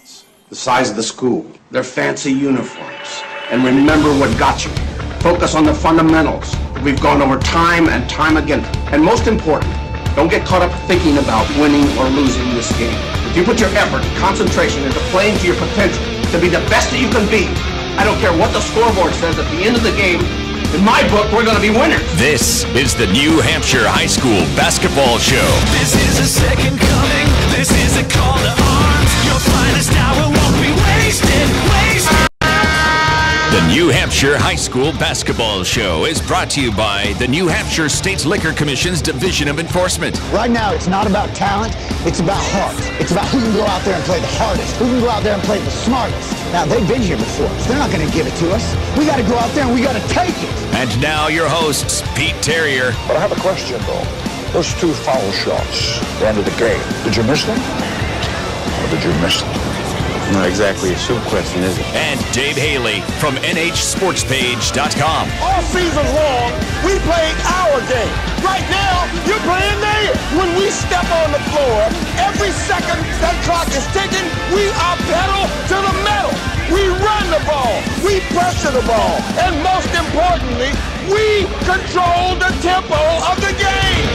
athletes, the size of the school, their fancy uniforms, and remember what got you here. Focus on the fundamentals that we've gone over time and time again. And most important, don't get caught up thinking about winning or losing this game. If you put your effort and concentration into playing to your potential, to be the best that you can be, I don't care what the scoreboard says at the end of the game, in my book, we're going to be winners. This is the New Hampshire High School Basketball Show. This is a second coming. This is a call to arms. Your finest hour won't be wasted. The New Hampshire High School Basketball Show is brought to you by the New Hampshire State Liquor Commission's Division of Enforcement. Right now, it's not about talent, it's about heart. It's about who can go out there and play the hardest, who can go out there and play the smartest. Now, they've been here before, so they're not going to give it to us. We got to go out there and we got to take it. And now your hosts, Pete Terrier. But I have a question, though. Those two foul shots at the end of the game, did you miss them? Or did you miss them? Not exactly a soup question, is it? And Dave Haley from NHSportsPage.com. All season long, we played our game. Right now, you're playing theirs. When we step on the floor, every second that clock is ticking, we are pedal to the metal. We run the ball. We pressure the ball. And most importantly, we control the tempo of the game.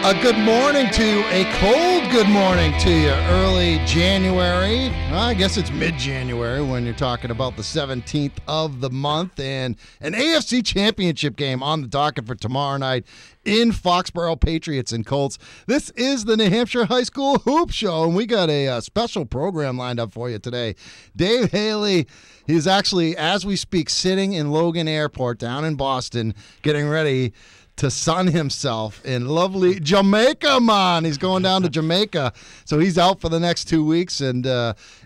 A good morning to a cold good morning to you. Early January. Well, I guess it's mid-January when you're talking about the 17th of the month, and an AFC championship game on the docket for tomorrow night in Foxborough, Patriots and Colts. This is the New Hampshire High School Hoop Show, and we got a special program lined up for you today. Dave Haley, he's actually, as we speak, sitting in Logan Airport down in Boston, getting ready to sun himself in lovely Jamaica, man. He's going down to Jamaica, so he's out for the next 2 weeks, and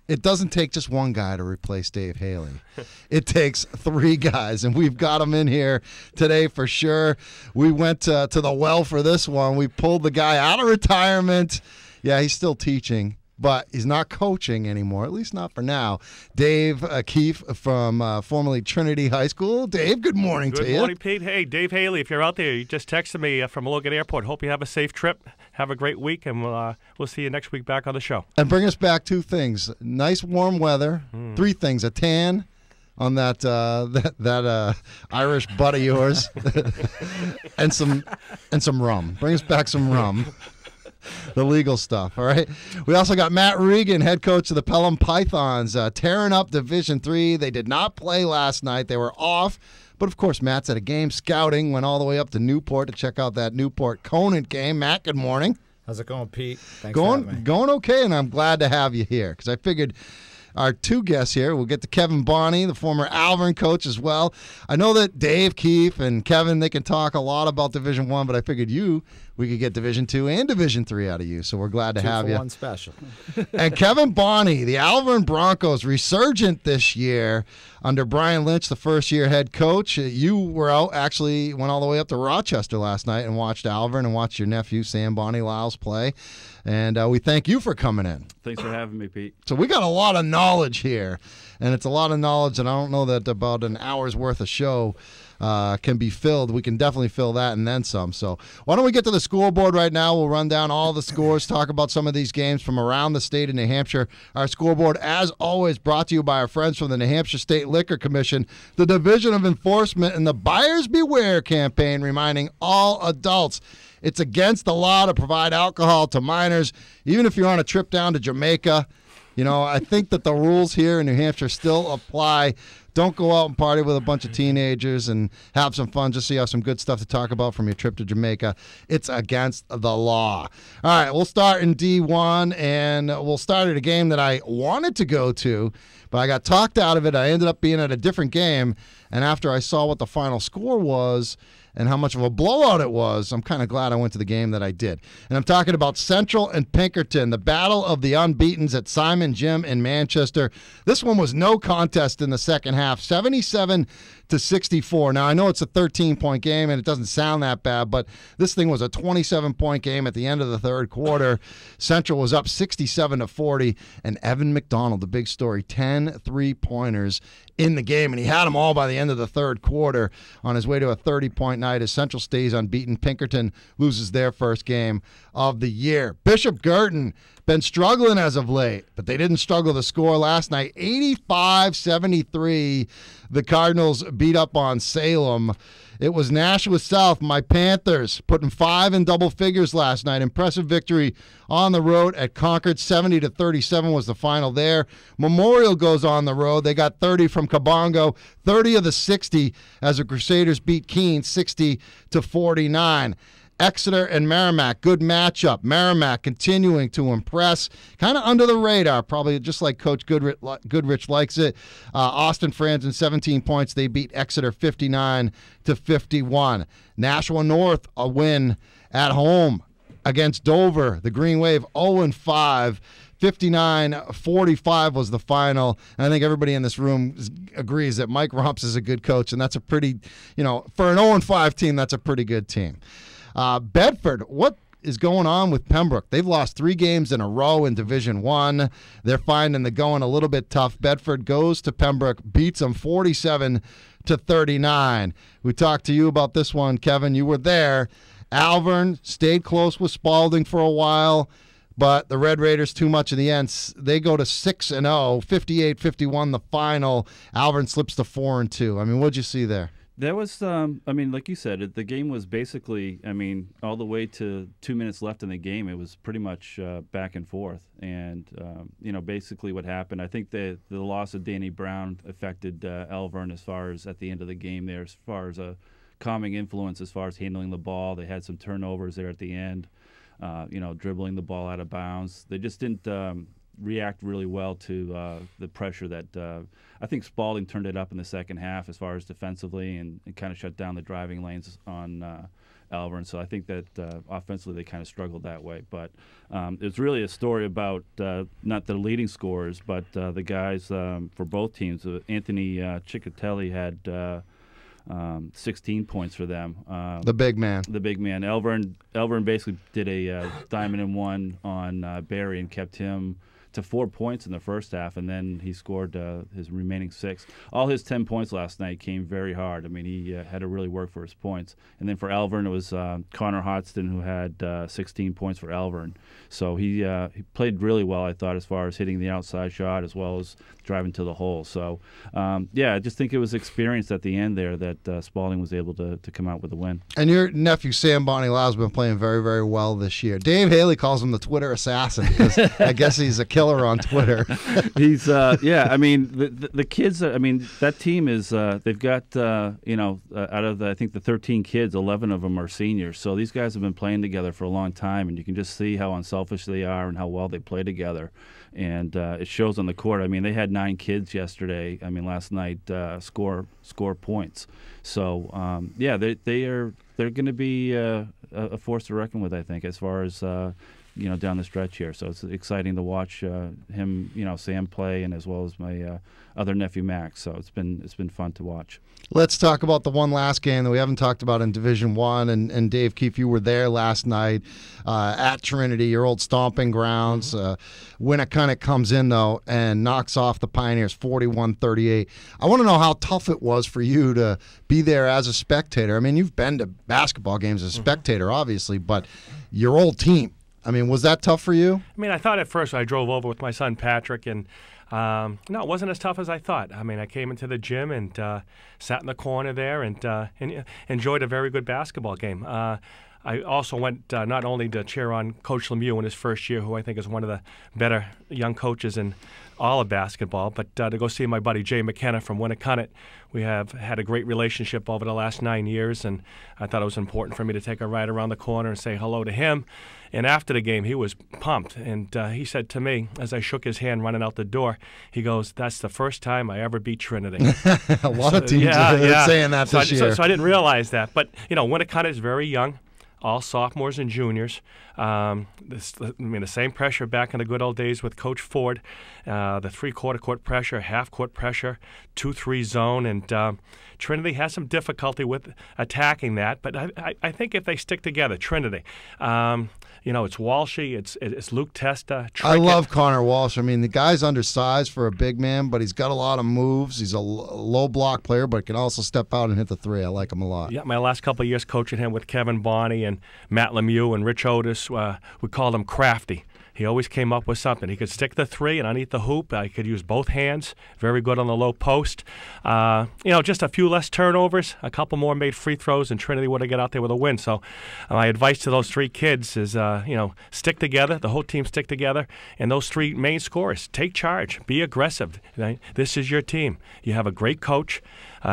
it doesn't take just one guy to replace Dave Haley. It takes three guys, and we've got them in here today for sure. We went to the well for this one. We pulled the guy out of retirement. Yeah, he's still teaching, but he's not coaching anymore, at least not for now. Dave Keefe from formerly Trinity High School. Dave, good morning to you. Good morning, Pete. Hey, Dave Haley, if you're out there, you just texted me from Logan Airport. Hope you have a safe trip. Have a great week, and we'll see you next week back on the show. And bring us back two things. Nice warm weather. Three things. A tan on that Irish butt of yours. and some rum. Bring us back some rum. The legal stuff, all right? We also got Matt Regan, head coach of the Pelham Pythons, tearing up Division III. They did not play last night. They were off. But, of course, Matt's at a game scouting, went all the way up to Newport to check out that Newport-Conant game. Matt, good morning. How's it going, Pete? Thanks for having me. Going okay, and I'm glad to have you here because I figured our two guests here, we'll get to Kevin Bonney, the former Alvern coach as well. I know that Dave Keefe and Kevin, they can talk a lot about Division I, but I figured we could get Division II and Division III out of you, so we're glad to have you. One special. And Kevin Bonney, the Alvern Broncos, resurgent this year under Brian Lynch, the first-year head coach. You were out, actually went all the way up to Rochester last night and watched Alvern and watched your nephew, Sam Bonney Lyles, play. And we thank you for coming in. Thanks for having me, Pete. So we got a lot of knowledge here, and it's a lot of knowledge, and I don't know that about an hour's worth of show can be filled. We can definitely fill that and then some. So why don't we get to the scoreboard right now? We'll run down all the scores, talk about some of these games from around the state of New Hampshire. Our scoreboard, as always, brought to you by our friends from the New Hampshire State Liquor Commission, the Division of Enforcement, and the Buyers Beware campaign, reminding all adults it's against the law to provide alcohol to minors, even if you're on a trip down to Jamaica. You know, I think that the rules here in New Hampshire still apply. Don't go out and party with a bunch of teenagers and have some fun just so you have some good stuff to talk about from your trip to Jamaica. It's against the law. All right, we'll start in D1, and we'll start at a game that I wanted to go to, but I got talked out of it. I ended up being at a different game, and after I saw what the final score was and how much of a blowout it was, I'm kind of glad I went to the game that I did. And I'm talking about Central and Pinkerton, the battle of the unbeatens at Simon Gym in Manchester. This one was no contest in the second half, 77-64. Now, I know it's a 13-point game, and it doesn't sound that bad, but this thing was a 27-point game at the end of the third quarter. Central was up 67-40, and Evan McDonald, the big story, 10 three-pointers in the game, and he had them all by the end of the third quarter on his way to a 30-point night as Central stays unbeaten. Pinkerton loses their first game of the year. Bishop Girton been struggling as of late, but they didn't struggle to score last night. 85-73, the Cardinals beat up on Salem. It was Nashua South, my Panthers, putting 5 in double figures last night. Impressive victory on the road at Concord. 70-37 was the final there. Memorial goes on the road. They got 30 from Kabongo, 30 of the 60 as the Crusaders beat Keene 60-49. Exeter and Merrimack, good matchup. Merrimack continuing to impress, kind of under the radar, probably just like Coach Goodrich likes it. Austin Franzen, 17 points. They beat Exeter 59-51. Nashua North, a win at home against Dover. The Green Wave 0-5. 59-45 was the final. And I think everybody in this room agrees that Mike Rumps is a good coach, and that's a pretty, for an 0-5 team, that's a pretty good team. Bedford, what is going on with Pembroke? They've lost 3 games in a row in Division I. They're finding the going a little bit tough. Bedford goes to Pembroke, beats them 47-39. We talked to you about this one, Kevin. You were there. Alvern stayed close with Spalding for a while, but the Red Raiders too much in the end. They go to 6-0, 58-51 the final. Alvern slips to 4-2. I mean, what'd you see there? There was, like you said, the game was basically, all the way to 2 minutes left in the game, it was pretty much back and forth. And, basically what happened, I think the loss of Danny Brown affected Alvern as far as at the end of the game there, as far as a calming influence as far as handling the ball. They had some turnovers there at the end, dribbling the ball out of bounds. They just didn't react really well to the pressure that I think Spalding turned it up in the second half as far as defensively and kind of shut down the driving lanes on Alvern. So I think that offensively they kind of struggled that way. But it's really a story about not the leading scorers, but the guys for both teams. Anthony Ciccatelli had 16 points for them. The big man. The big man. Alvern basically did a diamond and one on Barry and kept him to 4 points in the first half, and then he scored his remaining 6. All his 10 points last night came very hard. He had to really work for his points. And then for Alvern, it was Connor Hodgson who had 16 points for Alvern. So he played really well, I thought, as far as hitting the outside shot as well as driving to the hole. So, I just think it was experience at the end there that Spalding was able to come out with a win. And your nephew, Sam Bonnie Lau, has been playing very, very well this year. Dave Haley calls him the Twitter assassin because I guess he's a killer on Twitter. He's the kids. That team is they've got out of I think the 13 kids, 11 of them are seniors. So these guys have been playing together for a long time, and you can just see how unselfish they are and how well they play together. And it shows on the court. They had 9 kids yesterday. Last night score points. So they're going to be a force to reckon with, I think, as far as down the stretch here. So it's exciting to watch him, Sam play, and as well as my other nephew Max. So it's been fun to watch. Let's talk about the one last game that we haven't talked about in Division I. And Dave Keefe, you were there last night at Trinity, your old stomping grounds. Winnicott comes in, though, and knocks off the Pioneers 41-38. I want to know how tough it was for you to be there as a spectator. You've been to basketball games as a spectator, obviously, but your old team. Was that tough for you? I thought at first I drove over with my son Patrick, and no, it wasn't as tough as I thought. I came into the gym and sat in the corner there and enjoyed a very good basketball game. I also went not only to cheer on Coach Lemieux in his first year, who I think is one of the better young coaches in all of basketball, but to go see my buddy Jay McKenna from Winnicott. We have had a great relationship over the last 9 years, and I thought it was important for me to take a ride around the corner and say hello to him. And after the game, he was pumped, and he said to me, as I shook his hand running out the door, he goes, "That's the first time I ever beat Trinity." A lot of teams are saying that this year. So I didn't realize that. But, Winnicott is very young. All sophomores and juniors. The same pressure back in the good old days with Coach Ford. The three-quarter court pressure, half-court pressure, 2-3 zone, and Trinity has some difficulty with attacking that. But I think if they stick together, Trinity, It's Walshy, it's Luke Testa. I love Connor Walsh. I mean, the guy's undersized for a big man, but he's got a lot of moves. He's a low block player, but can also step out and hit the three. I like him a lot. Yeah, my last couple of years coaching him with Kevin Bonney and Matt Lemieux and Rich Otis, we called him Crafty. He always came up with something. He could stick the three and underneath the hoop. He could use both hands. Very good on the low post. Just a few less turnovers. A couple more made free throws, and Trinity would have got out there with a win. So my advice to those three kids is, stick together. The whole team stick together. And those three main scorers, take charge. Be aggressive. Right? This is your team. You have a great coach.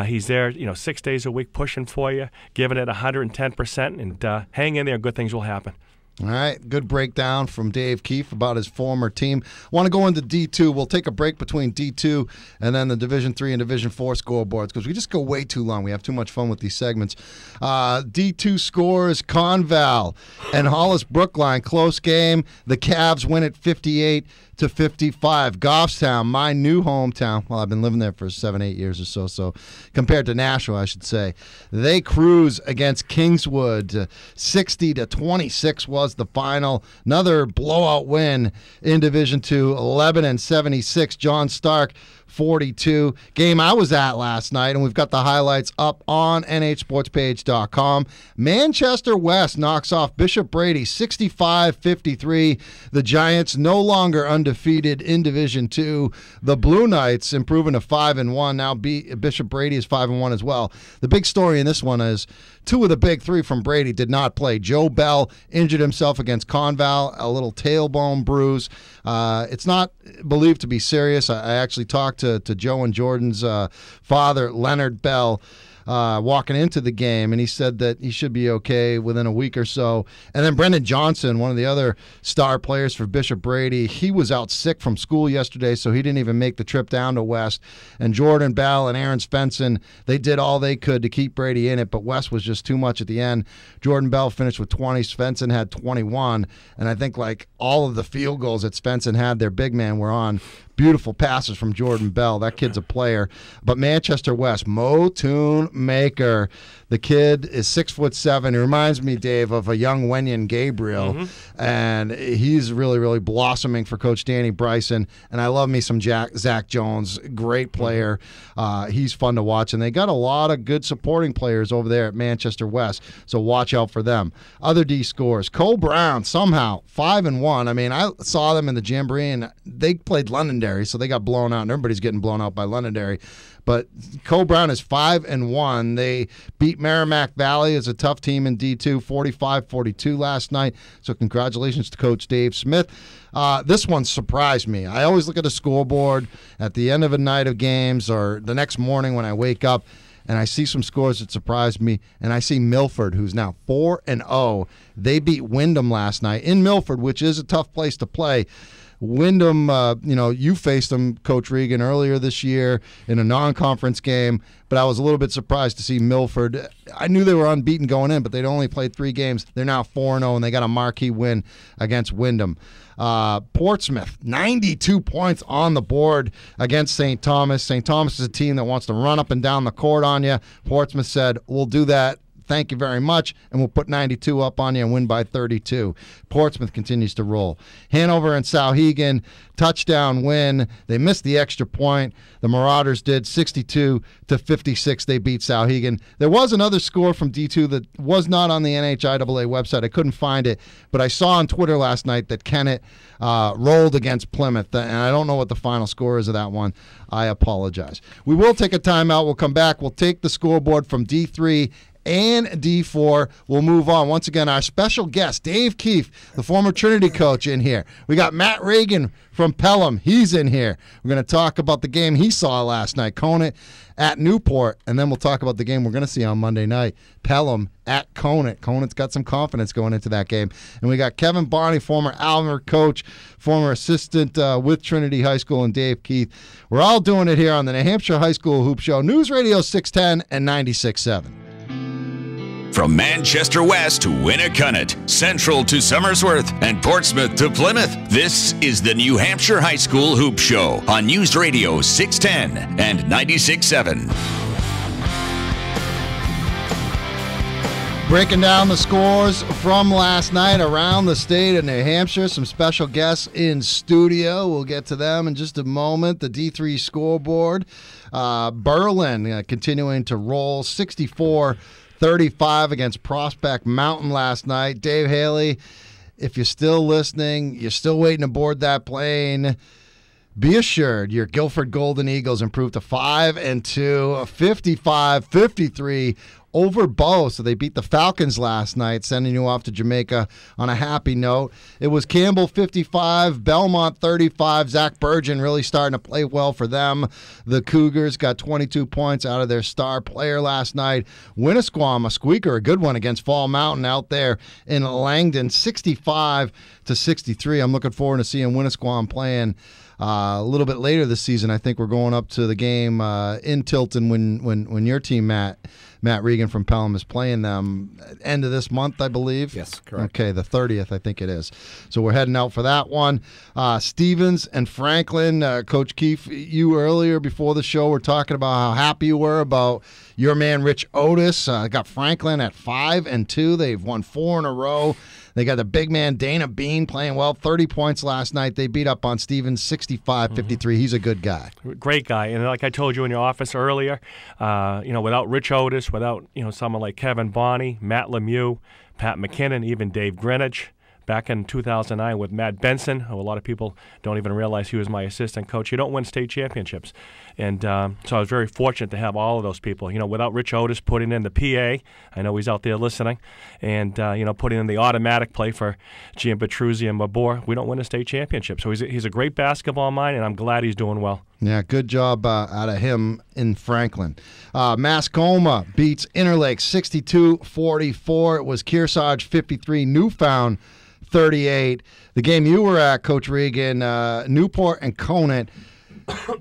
He's there, 6 days a week pushing for you, giving it 110%, and hang in there. Good things will happen. All right, good breakdown from Dave Keefe about his former team. Want to go into D2. We'll take a break between D2 and then the Division 3 and Division 4 scoreboards because we just go way too long. We have too much fun with these segments. D2 scores, Conval and Hollis Brookline. Close game. The Cavs win at 58-55. Goffstown, my new hometown. Well, I've been living there for 7-8 years or so compared to Nashville, I should say. They cruise against Kingswood. 60-26 was the final. Another blowout win in Division 2, 11-76. John Stark, 42. Game I was at last night, and we've got the highlights up on nhsportspage.com. Manchester West knocks off Bishop Brady 65-53. The Giants no longer undefeated in Division 2. The Blue Knights improving to 5-1. Now Bishop Brady is 5-1 as well. The big story in this one is two of the big three from Brady did not play. Joe Bell injured himself against Conval, a little tailbone bruise. It's not believed to be serious. I actually talked to Joe and Jordan's father, Leonard Bell, walking into the game, and he said that he should be okay within a week or so. And then Brendan Johnson, one of the other star players for Bishop Brady, he was out sick from school yesterday, so he didn't even make the trip down to West. And Jordan Bell and Aaron Svensson, they did all they could to keep Brady in it, but West was just too much at the end. Jordan Bell finished with 20, Svensson had 21, and I think like all of the field goals that Svensson had, their big man, were on beautiful passes from Jordan Bell. That kid's a player. But Manchester West, Motoon Maker. The kid is 6'7". He reminds me, Dave, of a young Wenyan Gabriel. And he's really, really blossoming for Coach Danny Bryson. And I love me some Zach Jones. Great player. He's fun to watch. And they got a lot of good supporting players over there at Manchester West. So watch out for them. Other D scores. Cole Brown, somehow, 5-1. I mean, I saw them in the Jamboree, and they played Londonderry, so they got blown out. And everybody's getting blown out by Londonderry. But Cole Brown is 5-1. They beat Merrimack Valley as a tough team in D2, 45-42 last night. So congratulations to Coach Dave Smith. This one surprised me. I always look at the scoreboard at the end of a night of games or the next morning when I wake up, and I see some scores that surprised me, and I see Milford, who's now 4-0. They beat Wyndham last night in Milford, which is a tough place to play. Wyndham, you faced them, Coach Regan, earlier this year in a non-conference game, but I was a little bit surprised to see Milford. I knew they were unbeaten going in, but they'd only played 3 games. They're now 4-0, and they got a marquee win against Wyndham. Portsmouth, 92 points on the board against St. Thomas. St. Thomas is a team that wants to run up and down the court on you. Portsmouth said, we'll do that. Thank you very much, and we'll put 92 up on you and win by 32. Portsmouth continues to roll. Hanover and Sauhegan, touchdown win. They missed the extra point. The Marauders did 62-56. They beat Sauhegan. There was another score from D2 that was not on the NHIAA website. I couldn't find it, but I saw on Twitter last night that Kennett rolled against Plymouth, and I don't know what the final score is of that one. I apologize. We will take a timeout. We'll come back. We'll take the scoreboard from D3 and D4. We'll move on. Once again, our special guest, Dave Keefe, the former Trinity coach, in here. We got Matt Reagan from Pelham. He's in here. We're going to talk about the game he saw last night, Conant at Newport, and then we'll talk about the game we're going to see on Monday night, Pelham at Conant. Conant's got some confidence going into that game. And we got Kevin Barney, former Almer coach, former assistant with Trinity High School, and Dave Keefe. We're all doing it here on the New Hampshire High School Hoop Show, News Radio 610 and 96.7. From Manchester West to Winnicott, Central to Somersworth, and Portsmouth to Plymouth, this is the New Hampshire High School Hoop Show on News Radio 610 and 96.7. Breaking down the scores from last night around the state of New Hampshire. Some special guests in studio. We'll get to them in just a moment. The D3 scoreboard. Berlin continuing to roll 64-35 against Prospect Mountain last night. Dave Haley, if you're still listening, you're still waiting to board that plane, be assured your Guilford Golden Eagles improved to 5-2, 55-53 over Bow. So they beat the Falcons last night, sending you off to Jamaica on a happy note. It was Campbell 55, Belmont 35. Zach Burgeon really starting to play well for them. The Cougars got 22 points out of their star player last night. Winnisquam, a squeaker, a good one against Fall Mountain out there in Langdon, 65-63. I'm looking forward to seeing Winnisquam playing a little bit later this season. I think we're going up to the game in Tilton when your team, Matt Regan from Pelham, is playing them end of this month, I believe. Yes, correct. Okay, the 30th, I think it is. So we're heading out for that one. Stevens and Franklin, Coach Keefe, you earlier before the show were talking about how happy you were about your man Rich Otis. Got Franklin at 5-2. They've won 4 in a row. They got the big man Dana Bean playing well, 30 points last night. They beat up on Stevens 65-53. He's a good guy. Great guy. And like I told you in your office earlier, without Rich Otis, without someone like Kevin Bonney, Matt Lemieux, Pat McKinnon, even Dave Greenwich, back in 2009 with Matt Benson, who a lot of people don't even realize he was my assistant coach. You don't win state championships. And so I was very fortunate to have all of those people. Without Rich Otis putting in the PA, I know he's out there listening, and putting in the automatic play for Gian Petruzzi and Mabor, we don't win a state championship. So he's a great basketball mind, and I'm glad he's doing well. Yeah, good job out of him in Franklin. Mascoma beats Interlake 62-44. It was Kearsarge 53, Newfound 38. The game you were at, Coach Regan, Newport and Conant.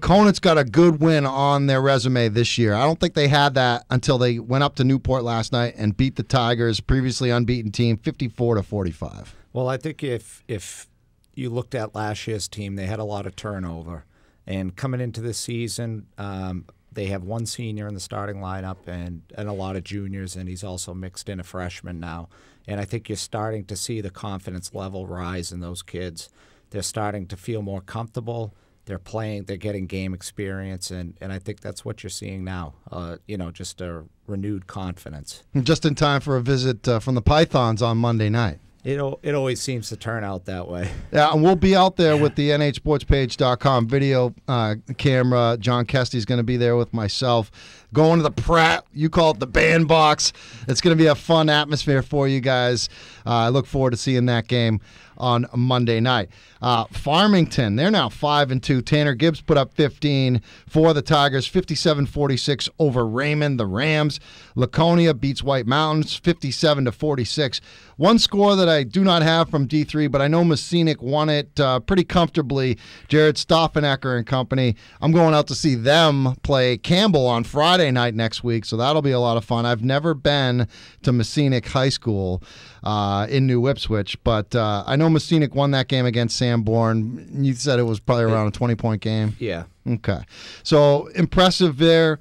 Conant's got a good win on their resume this year. I don't think they had that until they went up to Newport last night and beat the Tigers, previously unbeaten team, 54-45. Well, I think if you looked at last year's team, they had a lot of turnover. And coming into this season, they have one senior in the starting lineup and a lot of juniors, and he's also mixed in a freshman now. And I think you're starting to see the confidence level rise in those kids. They're starting to feel more comfortable. They're playing, they're getting game experience, and I think that's what you're seeing now, just a renewed confidence. Just in time for a visit from the Pythons on Monday night. It always seems to turn out that way. Yeah, and we'll be out there with the nhsportspage.com video camera. John Kesty's going to be there with myself. Going to the Pratt, you call it the bandbox. It's going to be a fun atmosphere for you guys. I look forward to seeing that game on Monday night. Farmington, they're now 5-2. Tanner Gibbs put up 15 for the Tigers, 57-46 over Raymond, the Rams. Laconia beats White Mountains, 57-46. One score that I do not have from D3, but I know Messinic won it pretty comfortably. Jared Stoffenecker and company. I'm going out to see them play Campbell on Friday night next week, so that'll be a lot of fun. I've never been to Messinic High School in New Ipswich, but I know Messinic won that game against Sanborn. You said it was probably around a 20-point game. Yeah. Okay. So impressive there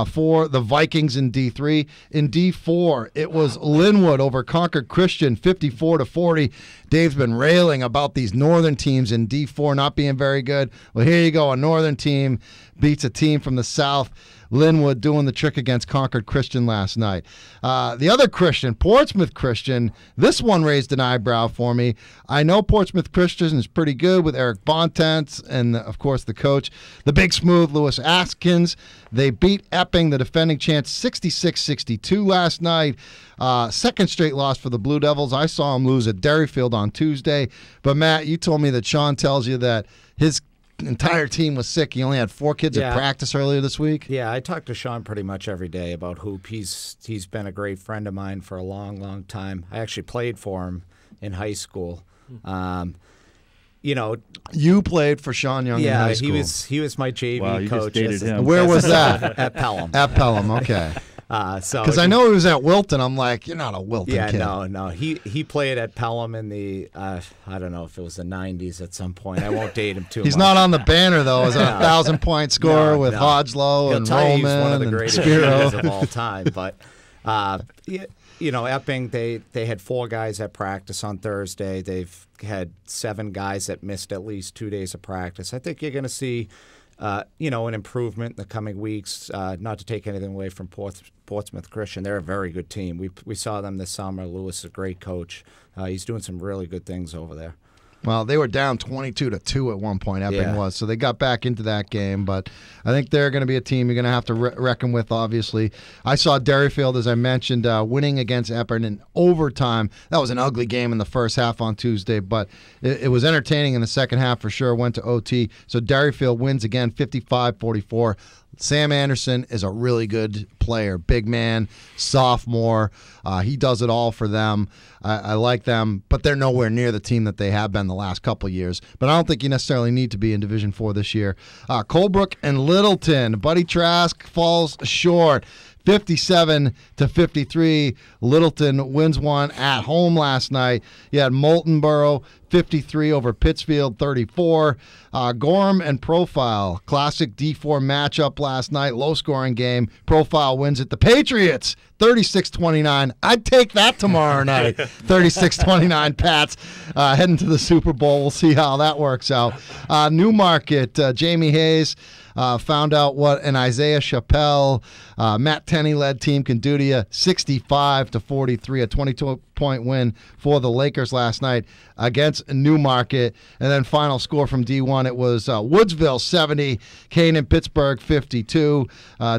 for the Vikings in D3. In D4, it was Linwood over Concord Christian, 54-40. Dave's been railing about these northern teams in D4 not being very good. Well, here you go. A northern team beats a team from the south. Linwood doing the trick against Concord Christian last night. The other Christian, Portsmouth Christian, this one raised an eyebrow for me. I know Portsmouth Christian is pretty good with Eric Bontemps and, of course, the coach. The big smooth Lewis Askins. They beat Epping, the defending champs, 66-62 last night. Second straight loss for the Blue Devils. I saw them lose at Derryfield on Tuesday. But, Matt, you told me that Sean tells you that his entire team was sick. He only had 4 kids at practice earlier this week. Yeah, I talk to Sean pretty much every day about hoop. He's been a great friend of mine for a long, long time. I actually played for him in high school. You played for Sean Young in high school. Yeah, he was my JV coach. Just dated him. Where was that? At Pelham. At Pelham, okay. Because I know he was at Wilton. I'm like, you're not a Wilton kid. Yeah, no. He played at Pelham in the, I don't know if it was the 90s at some point. I won't date him too much. He's not on the banner, though, as a 1,000-point scorer with Hodglow and He'll tell you Roman he's one of the and greatest Spiro. of all time. But Epping, they had 4 guys at practice on Thursday. They've had 7 guys that missed at least 2 days of practice. I think you're going to see, an improvement in the coming weeks. Not to take anything away from Portsmouth Christian, they're a very good team. We saw them this summer. Lewis is a great coach. He's doing some really good things over there. Well, they were down 22-2 at one point, Epping was, so they got back into that game. But I think they're going to be a team you're going to have to reckon with, obviously. I saw Derryfield, as I mentioned, winning against Epping in overtime. That was an ugly game in the first half on Tuesday, but it was entertaining in the second half for sure. Went to OT. So Derryfield wins again, 55-44. Sam Anderson is a really good player, big man, sophomore. He does it all for them. I like them, but they're nowhere near the team that they have been the last couple years. But I don't think you necessarily need to be in Division IV this year. Colebrook and Littleton. Buddy Trask falls short. 57-53. Littleton wins one at home last night. You had Moultonborough 53 over Pittsfield 34. Gorham and Profile, classic D4 matchup last night, low-scoring game. Profile wins it. The Patriots 36-29. I'd take that tomorrow night. 36-29 Pats heading to the Super Bowl. We'll see how that works out. Newmarket, Jamie Hayes found out what an Isaiah Chappelle, Matt Tenney-led team can do to you. 65-43, a 22-point win for the Lakers last night against Newmarket. And then final score from D1, it was Woodsville 70, Canaan-Pittsburgh 52.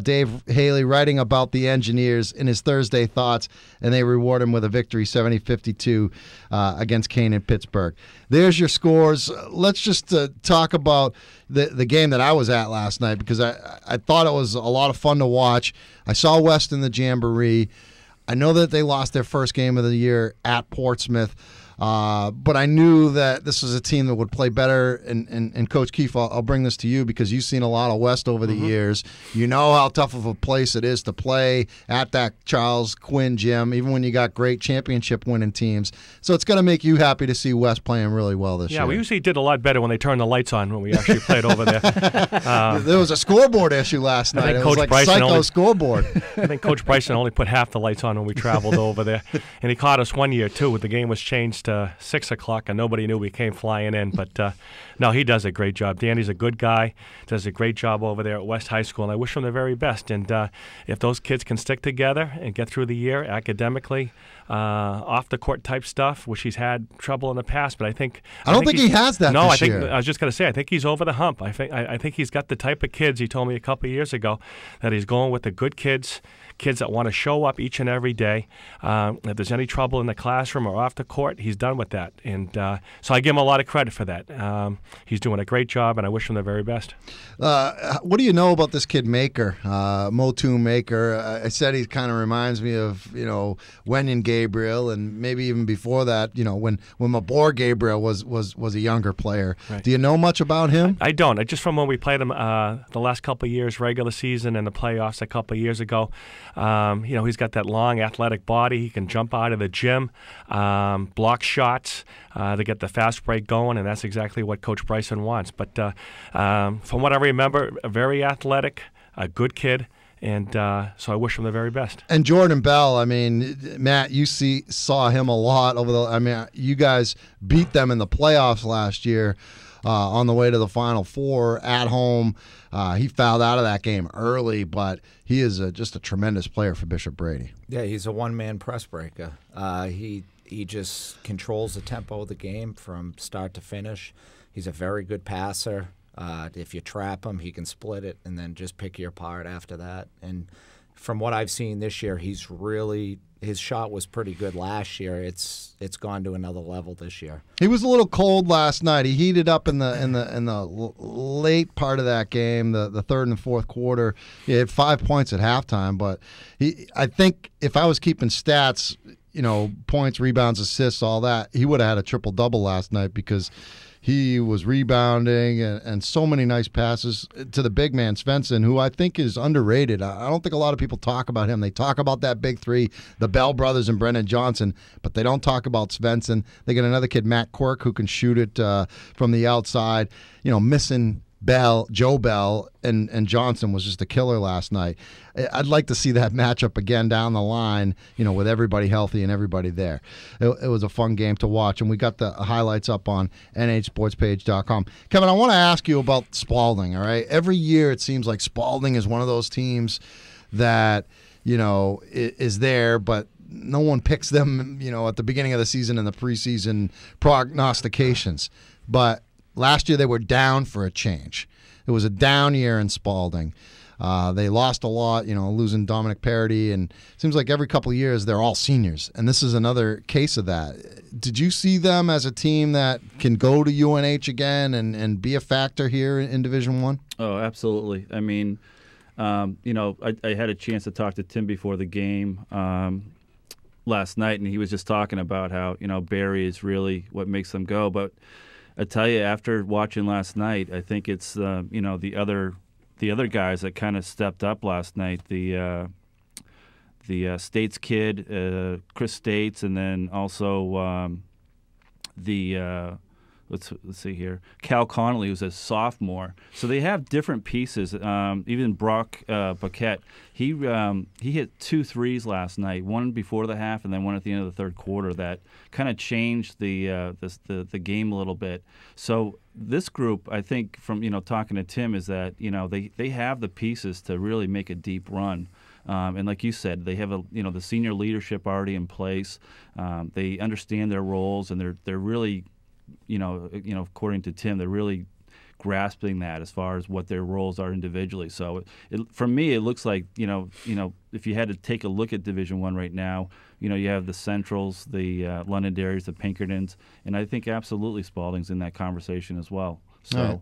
Dave Haley writing about the Engineers in his Thursday thoughts, and they reward him with a victory 70-52 against Canaan-Pittsburgh. There's your scores. Let's just talk about the game that I was at last night, because I thought it was a lot of fun to watch. I saw West in the Jamboree. I know that they lost their first game of the year at Portsmouth, but I knew that this was a team that would play better. And Coach Keefe, I'll bring this to you because you've seen a lot of West over the years. You know how tough of a place it is to play at that Charles Quinn gym, even when you got great championship-winning teams. So it's going to make you happy to see West playing really well this year. Yeah, we usually did a lot better when they turned the lights on when we actually played over there. There was a scoreboard issue last night. It was like a psycho scoreboard. I think Coach Bryson only put half the lights on when we traveled over there. And he caught us one year, too. The game was changed to 6 o'clock, and nobody knew we came flying in. But, no, he does a great job. Danny's a good guy, does a great job over there at West High School, and I wish him the very best. And if those kids can stick together and get through the year academically, off-the-court type stuff, which he's had trouble in the past, but I don't think he has that this year. year. I was just going to say, I think he's over the hump. I think he's got the type of kids, he told me a couple of years ago, that he's going with the good kids that want to show up each and every day. If there's any trouble in the classroom or off the court, he's done with that. And so I give him a lot of credit for that. He's doing a great job, and I wish him the very best. What do you know about this kid Maker, Motu Maker? I said he kind of reminds me of, Wenyan Gabriel, and maybe even before that, when Mabor Gabriel was a younger player. Right. Do you know much about him? I don't. Just from when we played him the last couple of years, regular season and the playoffs a couple of years ago. He's got that long athletic body. He can jump out of the gym, block shots to get the fast break going, and that's exactly what Coach Bryson wants. But from what I remember, very athletic, a good kid, and so I wish him the very best. And Jordan Bell, Matt, you saw him a lot you guys beat them in the playoffs last year. On the way to the Final Four at home. He fouled out of that game early, but he is just a tremendous player for Bishop Brady. Yeah, he's a one-man press breaker. He just controls the tempo of the game from start to finish. He's a very good passer. If you trap him, he can split it and then just pick you apart after that. And from what I've seen this year, his shot was pretty good last year. It's gone to another level this year. He was a little cold last night. He heated up in the late part of that game, the third and fourth quarter. He had 5 points at halftime, but I think if I was keeping stats, points, rebounds, assists, all that, he would have had a triple-double last night because he was rebounding and so many nice passes to the big man, Svensson, who I think is underrated. I don't think a lot of people talk about him. They talk about that big three, the Bell brothers and Brendan Johnson, but they don't talk about Svensson. They got another kid, Matt Quirk, who can shoot it from the outside. Missing Joe Bell, and Johnson was just a killer last night. I'd like to see that matchup again down the line, with everybody healthy and everybody there. It was a fun game to watch, and we got the highlights up on nhsportspage.com. Kevin, I want to ask you about Spalding, all right? Every year it seems like Spalding is one of those teams that, is there, but no one picks them, at the beginning of the season and the preseason prognostications. But last year they were down for a change. It was a down year in Spalding. They lost a lot, losing Dominic Parity, and it seems like every couple of years they're all seniors, and this is another case of that. Did you see them as a team that can go to UNH again and be a factor here in Division I? Oh, absolutely. I mean, I had a chance to talk to Tim before the game last night, and he was just talking about how, Barry is really what makes them go. But I tell you, after watching last night, I think it's the other guys that kind of stepped up last night. The States kid, Chris States, and then also let's see here, Cal Connolly, who's a sophomore. So they have different pieces. Even Brock Paquette, he hit 2 threes last night, one before the half and then one at the end of the third quarter that kind of changed the game a little bit. So this group, I think, from talking to Tim, is that they have the pieces to really make a deep run. And like you said, they have the senior leadership already in place. They understand their roles, and they're really, according to Tim, they're really grasping that as far as what their roles are individually. So for me, it looks like if you had to take a look at Division I right now, you have the Centrals, the Londonderrys, the Pinkertons, and I think absolutely Spalding's in that conversation as well. So. Right.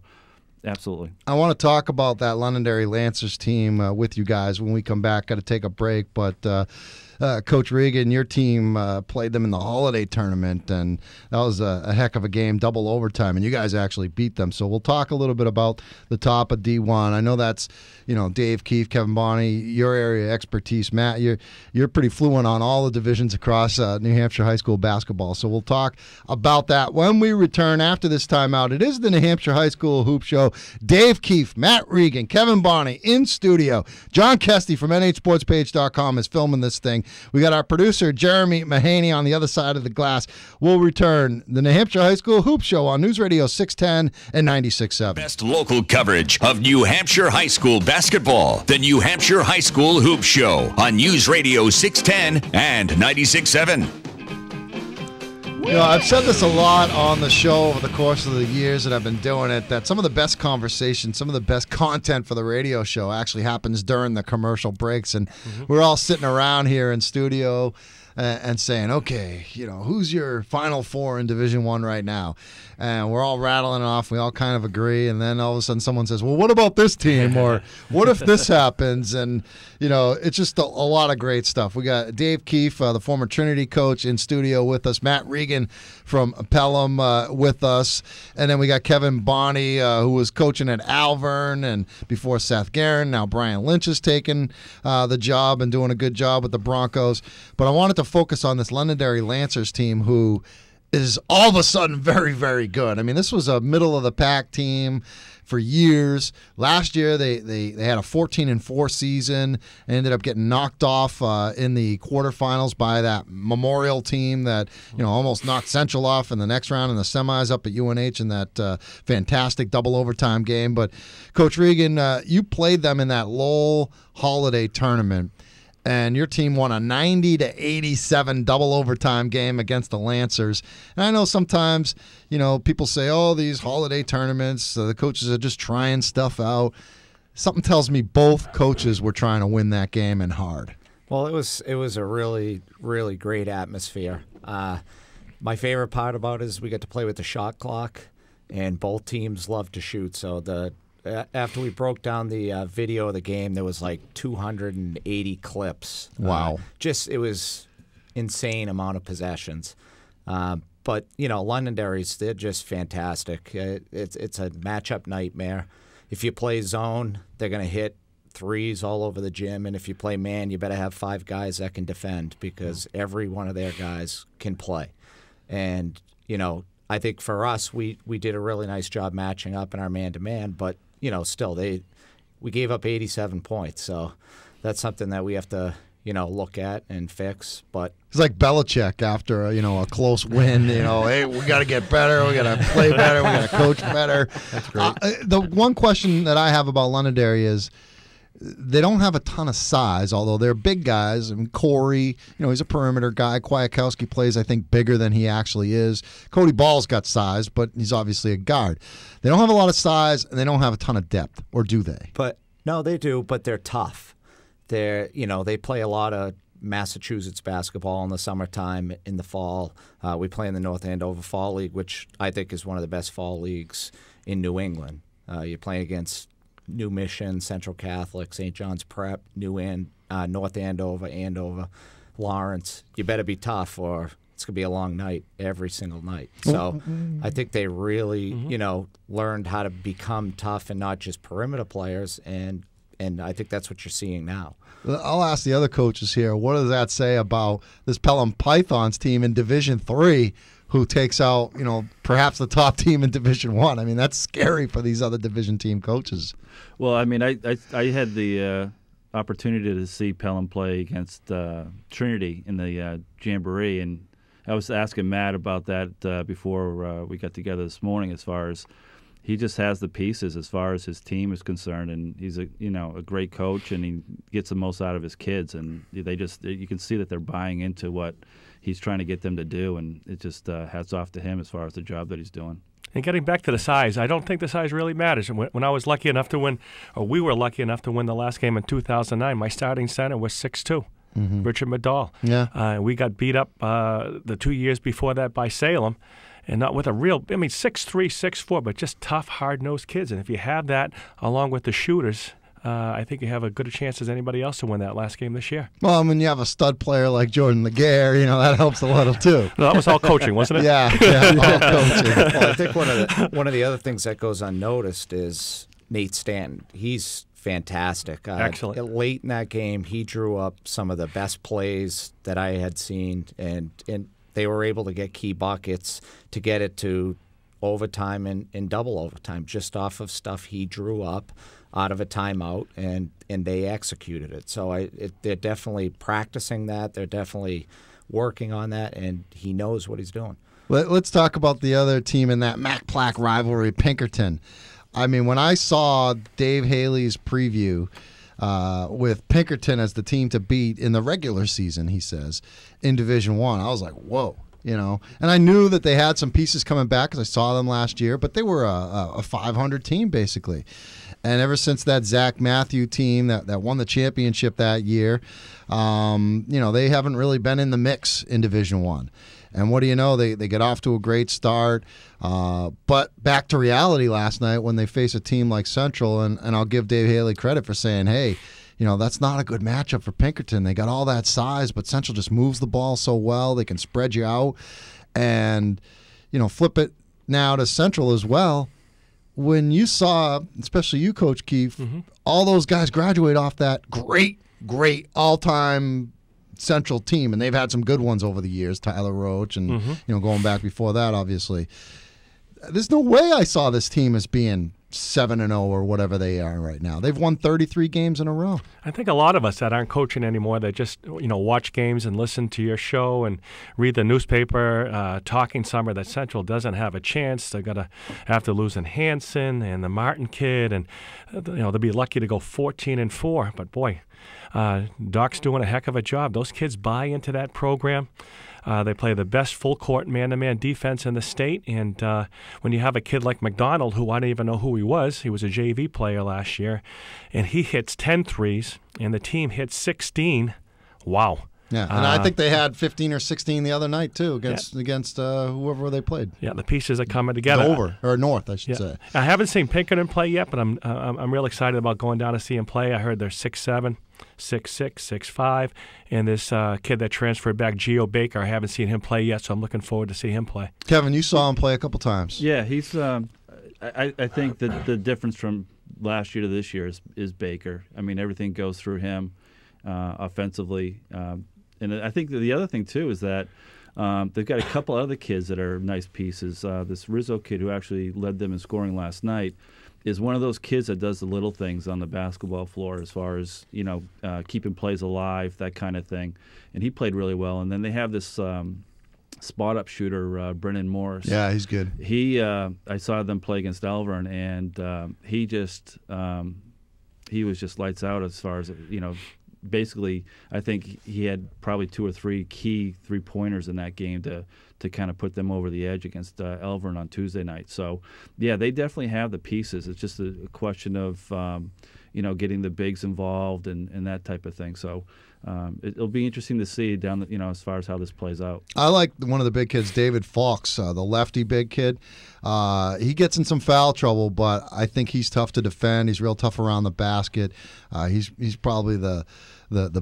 Absolutely. I want to talk about that Londonderry Lancers team with you guys when we come back. Got to take a break, but Coach Regan, your team played them in the holiday tournament, and that was a heck of a game, double overtime, and you guys actually beat them. So we'll talk a little bit about the top of D1. I know that's Dave Keefe, Kevin Bonney, your area of expertise. Matt, you're pretty fluent on all the divisions across New Hampshire high school basketball. So we'll talk about that when we return after this timeout. It is the New Hampshire High School Hoop Show. Dave Keefe, Matt Regan, Kevin Bonney in studio. John Kesty from nhsportspage.com is filming this thing. We got our producer, Jeremy Mahaney, on the other side of the glass. We'll return the New Hampshire High School Hoop Show on News Radio 610 and 96.7. Best local coverage of New Hampshire high school basketball. The New Hampshire High School Hoop Show on News Radio 610 and 96.7. I've said this a lot on the show over the course of the years that I've been doing it, that some of the best conversations, some of the best content for the radio show actually happens during the commercial breaks. And we're all sitting around here in studio and saying, okay, who's your Final Four in Division I right now? And we're all rattling off. We all kind of agree. And then all of a sudden someone says, well, what about this team? Or what if this happens? And, it's just a lot of great stuff. We got Dave Keefe, the former Trinity coach, in studio with us. Matt Regan from Pelham with us. And then we got Kevin Bonney, who was coaching at Alvern and before Seth Guerin. Now Brian Lynch has taken the job and doing a good job with the Broncos. But I wanted to focus on this Londonderry Lancers team, who is all of a sudden very, very good. I mean, this was a middle-of-the-pack team for years. Last year, they had a 14-4 season and ended up getting knocked off in the quarterfinals by that Memorial team that almost knocked Central off in the next round in the semis up at UNH in that fantastic double overtime game. But Coach Regan, you played them in that Lowell holiday tournament, and your team won a 90-87 double overtime game against the Lancers. And I know sometimes, people say, oh, these holiday tournaments, the coaches are just trying stuff out. Something tells me both coaches were trying to win that game, and hard. Well, it was a really, really great atmosphere. My favorite part about it is we get to play with the shot clock, and both teams love to shoot. So after we broke down the video of the game, there was like 280 clips. Wow. It was insane amount of possessions. But, Londonderry's, they're just fantastic. It's a matchup nightmare. If you play zone, they're going to hit threes all over the gym. And if you play man, you better have 5 guys that can defend, because every one of their guys can play. And, I think for us, we did a really nice job matching up in our man-to-man, but still we gave up 87 points, so that's something that we have to look at and fix. But it's like Belichick after a close win. Hey, we got to get better. We got to play better. We got to coach better. That's great. The one question that I have about Londonderry is they don't have a ton of size, although they're big guys. I mean, Corey, he's a perimeter guy. Kwiatkowski plays, I think, bigger than he actually is. Cody Ball's got size, but he's obviously a guard. They don't have a lot of size, and they don't have a ton of depth, or do they? But no, they do, but they're tough. They play a lot of Massachusetts basketball in the summertime, in the fall. We play in the North Andover Fall League, which I think is one of the best fall leagues in New England. You're playing against New Mission, Central Catholic, St. John's Prep, North Andover, Lawrence. You better be tough, or it's going to be a long night every single night. So I think they really, learned how to become tough and not just perimeter players, and I think that's what you're seeing now. I'll ask the other coaches here, what does that say about this Pelham Pythons team in Division III who takes out, perhaps the top team in Division I? I mean, that's scary for these other division team coaches. Well, I mean, I had the opportunity to see Pelham play against Trinity in the Jamboree, and I was asking Matt about that before we got together this morning. As far as he just has the pieces as far as his team is concerned, and he's a great coach, and he gets the most out of his kids, and you can see that they're buying into what he's trying to get them to do, and it just hats off to him as far as the job that he's doing. And getting back to the size, I don't think the size really matters. When I was lucky enough to win, or we were lucky enough to win the last game in 2009, my starting center was 6'2", Richard Medall. Yeah. We got beat up the 2 years before that by Salem, and not with 6'3", 6'4", but just tough, hard-nosed kids. And if you have that along with the shooters, I think you have as good a chance as anybody else to win that last game this year. Well, when you have a stud player like Jordan Laguerre, that helps a little too. No, that was all coaching, wasn't it? Yeah, all coaching. Well, I think one of the other things that goes unnoticed is Nate Stanton. He's fantastic. Excellent. Late in that game, he drew up some of the best plays that I had seen, and they were able to get key buckets to get it to overtime and double overtime just off of stuff he drew up out of a timeout, and they executed it. So they're definitely practicing that. They're definitely working on that, and he knows what he's doing. Let's talk about the other team in that Mac-Plaque rivalry, Pinkerton. I mean, when I saw Dave Haley's preview with Pinkerton as the team to beat in the regular season, he says, in Division I, I was like, whoa. And I knew that they had some pieces coming back because I saw them last year, but they were a 500 team basically. And ever since that Zach Matthew team that won the championship that year, they haven't really been in the mix in Division I. And what do you know? They get off to a great start. But back to reality last night when they face a team like Central, and I'll give Dave Haley credit for saying, hey, that's not a good matchup for Pinkerton. They got all that size, but Central just moves the ball so well. They can spread you out. And, flip it now to Central as well. When you saw, especially you, Coach Keefe, all those guys graduate off that great all-time Central team, and they've had some good ones over the years, Tyler Roach, and going back before that, obviously. There's no way I saw this team as being 7-0 or whatever they are right now. They've won 33 games in a row. I think a lot of us that aren't coaching anymore, that just watch games and listen to your show and read the newspaper, talking summer that Central doesn't have a chance. They're gonna have to lose in Hanson and the Martin kid, and they'll be lucky to go 14-4. But boy, Doc's doing a heck of a job. Those kids buy into that program. They play the best full-court man-to-man defense in the state, and when you have a kid like McDonald, who I don't even know who he was a JV player last year, and he hits 10 threes, and the team hits 16, wow. Yeah, and I think they had 15 or 16 the other night, too, against whoever they played. Yeah, the pieces are coming together. North, I should say. I haven't seen Pinkerton play yet, but I'm real excited about going down to see him play. I heard they're 6'7", 6'6", 6'5", and this kid that transferred back, Geo Baker, I haven't seen him play yet, so I'm looking forward to see him play. Kevin, you saw him play a couple times. Yeah, he's. I think that the difference from last year to this year is Baker. I mean, everything goes through him offensively. And I think the other thing, too, is that they've got a couple other kids that are nice pieces. This Rizzo kid who actually led them in scoring last night is one of those kids that does the little things on the basketball floor as far as, keeping plays alive, that kind of thing. And he played really well. And then they have this spot-up shooter, Brennan Morris. Yeah, he's good. I saw them play against Elvern, and he was just lights out as far as, basically, I think he had probably 2 or 3 key three-pointers in that game to kind of put them over the edge against Elvern on Tuesday night. So, yeah, they definitely have the pieces. It's just a question of, getting the bigs involved and that type of thing. So it'll be interesting to see down, as far as how this plays out. I like one of the big kids, David Fawkes, the lefty big kid. He gets in some foul trouble, but I think he's tough to defend. He's real tough around the basket. He's probably the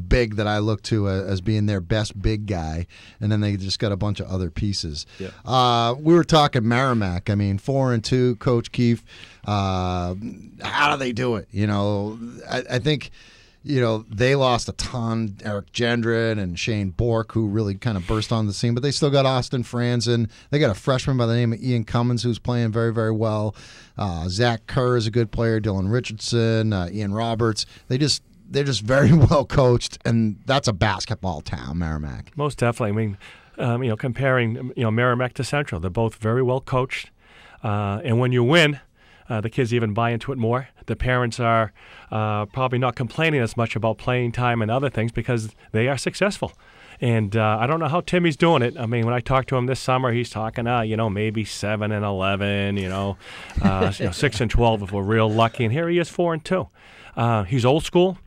big that I look to as being their best big guy, and then they just got a bunch of other pieces. Yeah. We were talking Merrimack. 4-2, Coach Keefe. How do they do it? I think they lost a ton. Eric Gendron and Shane Bork, who really kind of burst on the scene, but they still got Austin Franzen. They got a freshman by the name of Ian Cummins who's playing very, very well. Zach Kerr is a good player. Dylan Richardson, Ian Roberts. They're just very well coached, and that's a basketball town, Merrimack. Most definitely. Comparing Merrimack to Central, they're both very well coached, and when you win, the kids even buy into it more. The parents are probably not complaining as much about playing time and other things because they are successful. And I don't know how Timmy's doing it. When I talked to him this summer, he's talking, maybe 7-11, 6-12 if we're real lucky. And here he is, 4-2. He's old school.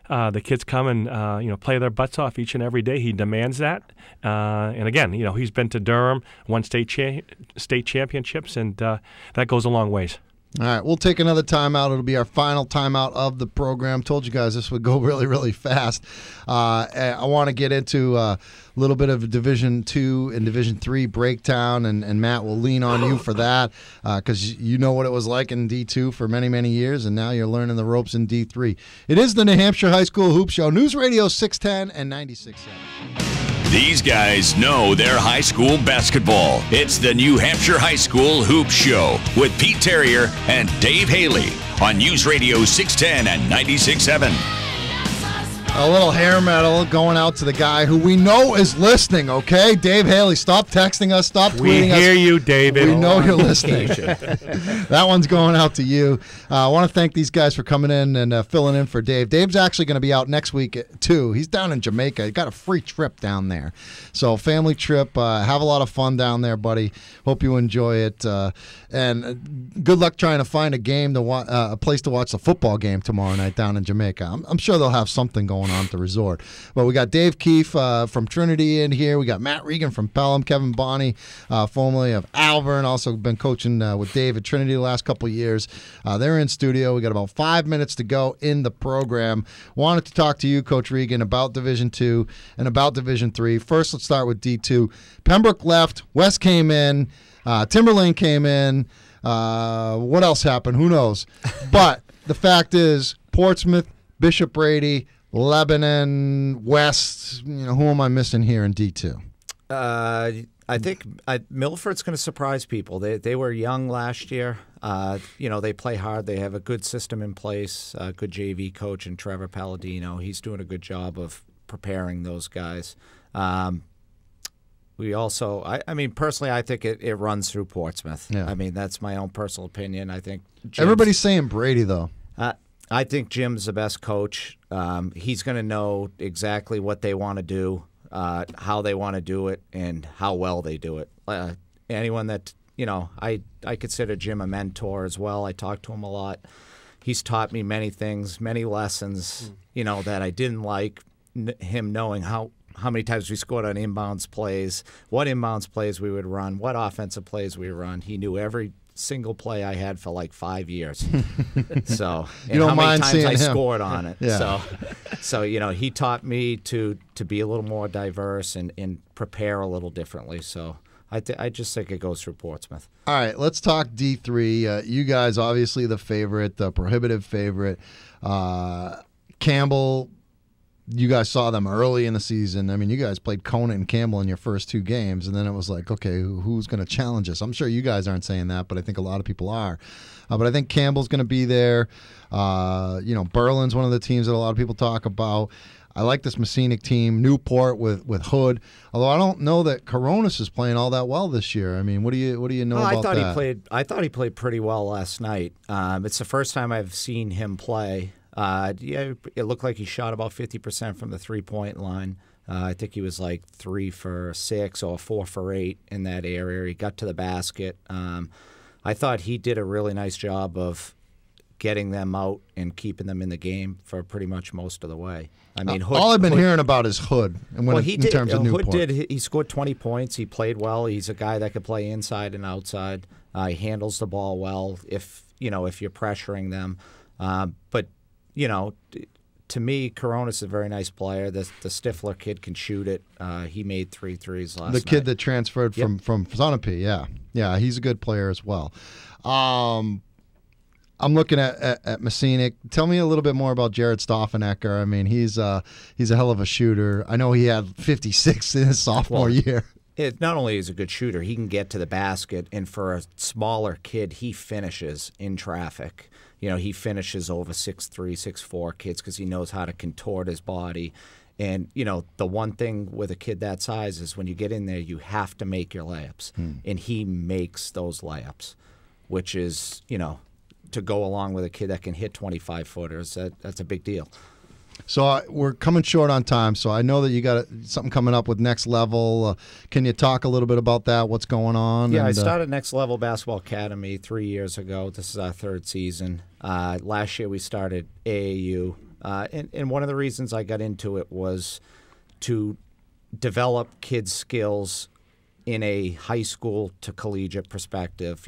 The kids come and play their butts off each and every day. He demands that. And again, he's been to Durham, won state championships, and that goes a long ways. All right, we'll take another timeout. It'll be our final timeout of the program. Told you guys this would go really, really fast. I want to get into a little bit of Division II and Division III breakdown, and Matt will lean on you for that because you know what it was like in D2 for many, many years, and now you're learning the ropes in D3. It is the New Hampshire High School Hoop Show, News Radio 610 and 96.7. These guys know their high school basketball. It's the New Hampshire High School Hoop Show with Pete Terrier and Dave Haley on News Radio 610 and 96.7. A little hair metal going out to the guy who we know is listening, okay? Dave Haley, stop texting us, stop tweeting us. We hear you, David. We know you're listening. That one's going out to you. I want to thank these guys for coming in and filling in for Dave. Dave's actually going to be out next week, too. He's down in Jamaica. He got a free trip down there. So, family trip. Have a lot of fun down there, buddy. Hope you enjoy it. And good luck trying to find a place to watch the football game tomorrow night down in Jamaica. I'm sure they'll have something going on at the resort. But we got Dave Keefe from Trinity in here. We got Matt Regan from Pelham, Kevin Bonney, formerly of Alvern, also been coaching with Dave at Trinity the last couple of years. They're in studio. We got about 5 minutes to go in the program. Wanted to talk to you, Coach Regan, about Division II and about Division III. First, let's start with D2. Pembroke left. West came in. Timberlane came in. What else happened? Who knows? But the fact is, Portsmouth, Bishop Brady, Lebanon, West, who am I missing here in D2? I think Milford's going to surprise people. They were young last year. They play hard. They have a good system in place, a good JV coach, and Trevor Palladino. He's doing a good job of preparing those guys. We also, personally, I think it runs through Portsmouth. Yeah. That's my own personal opinion. I think Everybody's saying Brady, though. I think Jim's the best coach. He's going to know exactly what they want to do, how they want to do it, and how well they do it. Anyone that, I consider Jim a mentor as well. I talk to him a lot. He's taught me many things, many lessons, that I didn't like. Him knowing how many times we scored on inbounds plays, what inbounds plays we would run, what offensive plays we would run. He knew every single play I had for like 5 years. So, and you don't how mind many times I seeing him. scored on it. Yeah. So he taught me to be a little more diverse and prepare a little differently. So I just think it goes through Portsmouth. All right, let's talk D3. You guys, obviously the favorite, the prohibitive favorite. Campbell you guys saw them early in the season. I mean, you guys played Conant and Campbell in your first 2 games, and then it was like, okay, who's going to challenge us? I'm sure you guys aren't saying that, but I think a lot of people are. But I think Campbell's going to be there. Berlin's one of the teams that a lot of people talk about. I like this Messinic team, Newport with Hood. Although I don't know that Coronas is playing all that well this year. I mean, what do you know about that? I thought he played pretty well last night. It's the first time I've seen him play. It looked like he shot about 50% from the 3-point line. I think he was like 3 for 6 or 4 for 8 in that area. He got to the basket. I thought he did a really nice job of getting them out and keeping them in the game for pretty much most of the way. I mean, all I've been hearing about is Hood. And in terms of Newport. He scored 20 points. He played well. He's a guy that could play inside and outside. He handles the ball well if you're pressuring them. But to me, Coronas is a very nice player. The Stifler kid can shoot it. He made 3 threes last night. The kid that transferred from Sunapee, yeah, he's a good player as well. I'm looking at Messinic. Tell me a little bit more about Jared Stoffenecker. I mean, he's a hell of a shooter. I know he had 56 in his sophomore year. Not only is he a good shooter, he can get to the basket, and for a smaller kid, he finishes in traffic. He finishes over 6'3", 6'4" kids because he knows how to contort his body. And, the one thing with a kid that size is when you get in there, you have to make your layups. And he makes those layups, which is, to go along with a kid that can hit 25-footers, that's a big deal. So we're coming short on time, so I know that you got something coming up with Next Level. Can you talk a little bit about that, what's going on? Yeah, I started Next Level Basketball Academy 3 years ago. This is our 3rd season. Last year we started AAU, and one of the reasons I got into it was to develop kids' skills in a high school to collegiate perspective.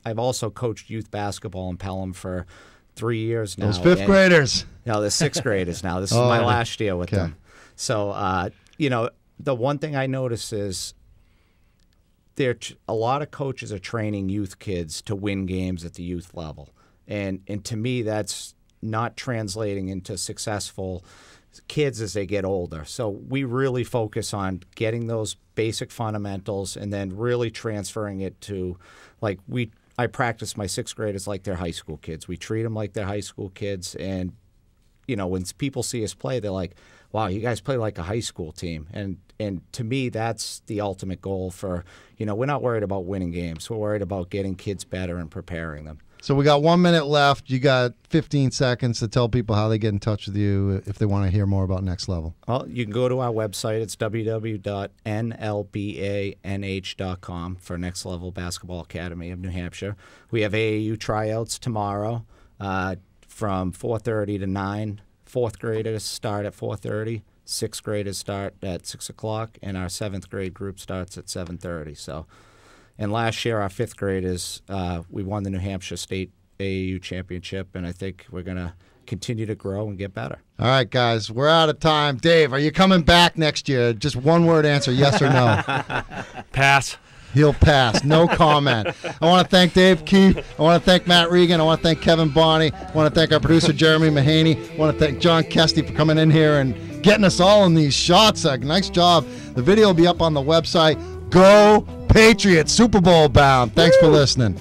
I've also coached youth basketball in Pelham for 3 years now. Those 5th graders. No, the 6th graders now. This is my last year with them. So, the one thing I notice is a lot of coaches are training youth kids to win games at the youth level. And to me, that's not translating into successful kids as they get older. So we really focus on getting those basic fundamentals and then really transferring it to, I practice my 6th graders like they're high school kids. We treat them like they're high school kids. And, when people see us play, they're like, wow, you guys play like a high school team. And to me, that's the ultimate goal for, we're not worried about winning games. We're worried about getting kids better and preparing them. So we got 1 minute left. You got 15 seconds to tell people how they get in touch with you if they want to hear more about Next Level. Well, you can go to our website. It's www.nlbanh.com for Next Level Basketball Academy of New Hampshire. We have AAU tryouts tomorrow from 4:30 to 9. 4th graders start at 4:30. 6th graders start at 6 o'clock, and our 7th grade group starts at 7:30. So. And last year, our 5th graders, we won the New Hampshire State AAU Championship, and I think we're going to continue to grow and get better. All right, guys, we're out of time. Dave, are you coming back next year? Just one-word answer, yes or no. Pass. He'll pass. No comment. I want to thank Dave Keefe. I want to thank Matt Regan. I want to thank Kevin Bonney. I want to thank our producer, Jeremy Mahaney. I want to thank John Kesty for coming in here and getting us all in these shots. Nice job. The video will be up on the website. Go Patriots, Super Bowl bound. Thanks for listening.